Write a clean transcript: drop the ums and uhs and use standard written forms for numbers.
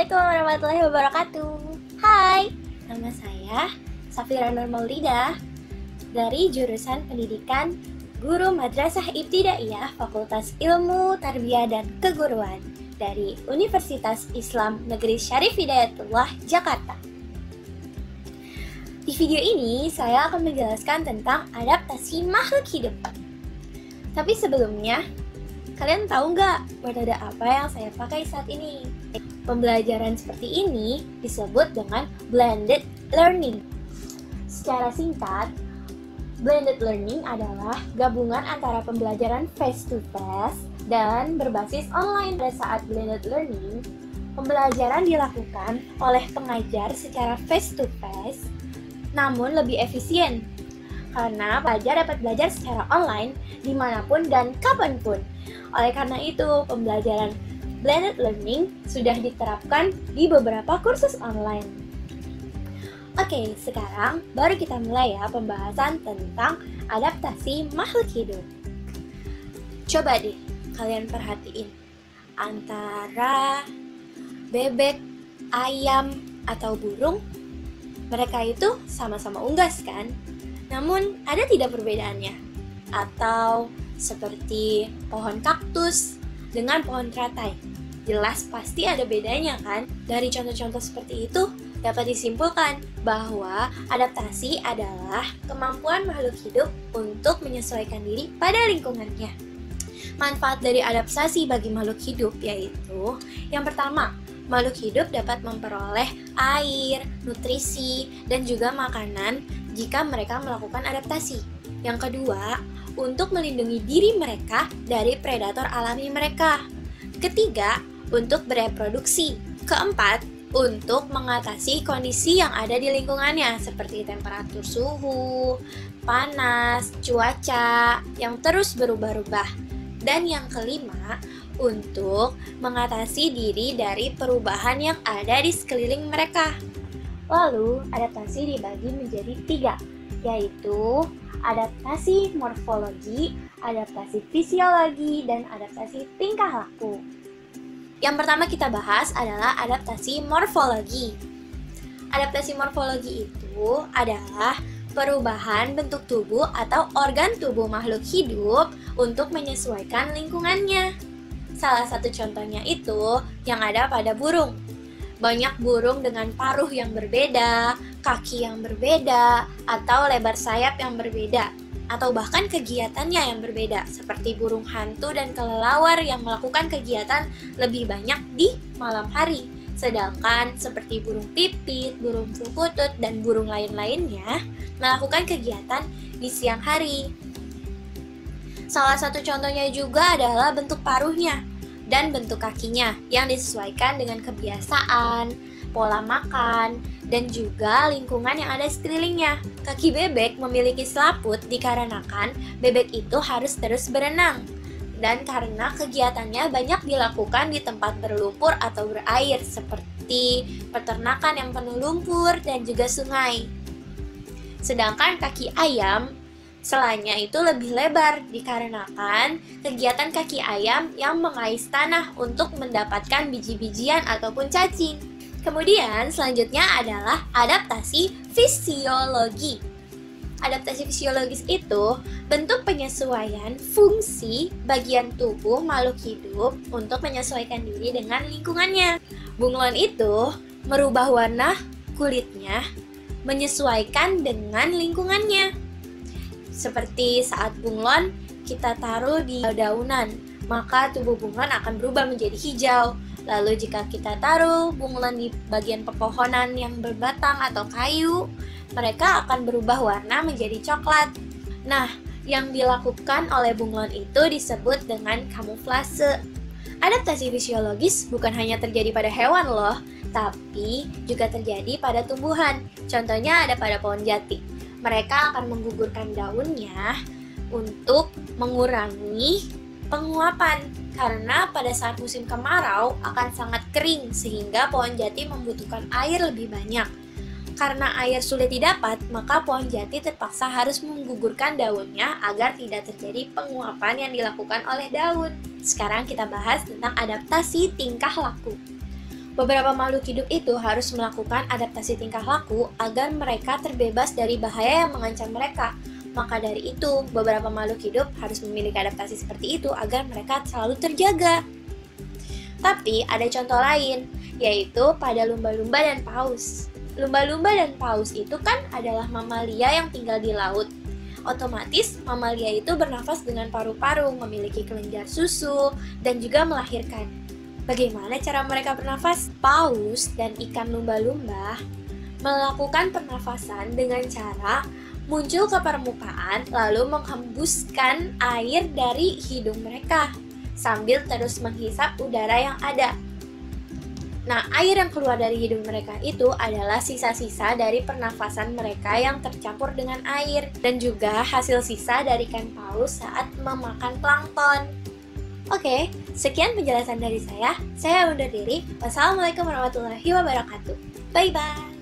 Assalamualaikum warahmatullahi wabarakatuh. Hai, nama saya Safira Nurmaulida dari jurusan Pendidikan Guru Madrasah Ibtidaiyah Fakultas Ilmu Tarbiyah dan Keguruan dari Universitas Islam Negeri Syarif Hidayatullah, Jakarta. Di video ini saya akan menjelaskan tentang adaptasi makhluk hidup. Tapi sebelumnya, kalian tahu nggak metode apa yang saya pakai saat ini? Pembelajaran seperti ini disebut dengan blended learning. Secara singkat, blended learning adalah gabungan antara pembelajaran face-to-face dan berbasis online. Pada saat blended learning, pembelajaran dilakukan oleh pengajar secara face-to-face, namun lebih efisien karena pelajar dapat belajar secara online dimanapun dan kapanpun. Oleh karena itu, pembelajaran blended learning sudah diterapkan di beberapa kursus online. Oke, sekarang baru kita mulai ya pembahasan tentang adaptasi makhluk hidup. Coba deh kalian perhatiin antara bebek, ayam, atau burung. Mereka itu sama-sama unggas kan? Namun ada tidak perbedaannya? Atau seperti pohon kaktus dengan pohon teratai? Jelas pasti ada bedanya kan? Dari contoh-contoh seperti itu dapat disimpulkan bahwa adaptasi adalah kemampuan makhluk hidup untuk menyesuaikan diri pada lingkungannya. Manfaat dari adaptasi bagi makhluk hidup yaitu yang pertama, makhluk hidup dapat memperoleh air, nutrisi, dan juga makanan jika mereka melakukan adaptasi. Yang kedua, untuk melindungi diri mereka dari predator alami mereka. Ketiga, untuk bereproduksi. Keempat, untuk mengatasi kondisi yang ada di lingkungannya seperti temperatur suhu, panas, cuaca yang terus berubah-ubah. Dan yang kelima, untuk mengatasi diri dari perubahan yang ada di sekeliling mereka. Lalu, adaptasi dibagi menjadi 3, yaitu adaptasi morfologi, adaptasi fisiologi, dan adaptasi tingkah laku. Yang pertama kita bahas adalah adaptasi morfologi. Adaptasi morfologi itu adalah perubahan bentuk tubuh atau organ tubuh makhluk hidup untuk menyesuaikan lingkungannya. Salah satu contohnya itu yang ada pada burung. Banyak burung dengan paruh yang berbeda, kaki yang berbeda, atau lebar sayap yang berbeda, atau bahkan kegiatannya yang berbeda, seperti burung hantu dan kelelawar yang melakukan kegiatan lebih banyak di malam hari. Sedangkan seperti burung pipit, burung putut, dan burung lain-lainnya melakukan kegiatan di siang hari. Salah satu contohnya juga adalah bentuk paruhnya dan bentuk kakinya yang disesuaikan dengan kebiasaan, pola makan, dan juga lingkungan yang ada di sekelilingnya. Kaki bebek memiliki selaput dikarenakan bebek itu harus terus berenang. Dan karena kegiatannya banyak dilakukan di tempat berlumpur atau berair seperti peternakan yang penuh lumpur dan juga sungai. Sedangkan kaki ayam selanya itu lebih lebar dikarenakan kegiatan kaki ayam yang mengais tanah untuk mendapatkan biji-bijian ataupun cacing. Kemudian selanjutnya adalah adaptasi fisiologi. Adaptasi fisiologis itu bentuk penyesuaian fungsi bagian tubuh makhluk hidup untuk menyesuaikan diri dengan lingkungannya. Bunglon itu merubah warna kulitnya menyesuaikan dengan lingkungannya. Seperti saat bunglon kita taruh di daunan, maka tubuh bunglon akan berubah menjadi hijau. Lalu jika kita taruh bunglon di bagian pepohonan yang berbatang atau kayu, mereka akan berubah warna menjadi coklat. Nah, yang dilakukan oleh bunglon itu disebut dengan kamuflase. Adaptasi fisiologis bukan hanya terjadi pada hewan loh, tapi juga terjadi pada tumbuhan. Contohnya ada pada pohon jati. Mereka akan menggugurkan daunnya untuk mengurangi penguapan karena pada saat musim kemarau akan sangat kering sehingga pohon jati membutuhkan air lebih banyak. Karena air sulit didapat, maka pohon jati terpaksa harus menggugurkan daunnya agar tidak terjadi penguapan yang dilakukan oleh daun. Sekarang kita bahas tentang adaptasi tingkah laku. Beberapa makhluk hidup itu harus melakukan adaptasi tingkah laku agar mereka terbebas dari bahaya yang mengancam mereka. Maka dari itu, beberapa makhluk hidup harus memiliki adaptasi seperti itu agar mereka selalu terjaga. Tapi ada contoh lain, yaitu pada lumba-lumba dan paus. Lumba-lumba dan paus itu kan adalah mamalia yang tinggal di laut. Otomatis, mamalia itu bernafas dengan paru-paru, memiliki kelenjar susu, dan juga melahirkan. Bagaimana cara mereka bernafas? Paus dan ikan lumba-lumba melakukan pernafasan dengan cara muncul ke permukaan lalu menghembuskan air dari hidung mereka sambil terus menghisap udara yang ada. Nah, air yang keluar dari hidung mereka itu adalah sisa-sisa dari pernafasan mereka yang tercampur dengan air dan juga hasil sisa dari ikan paus saat memakan plankton. Oke, sekian penjelasan dari saya. Saya undur diri. Wassalamualaikum warahmatullahi wabarakatuh. Bye-bye.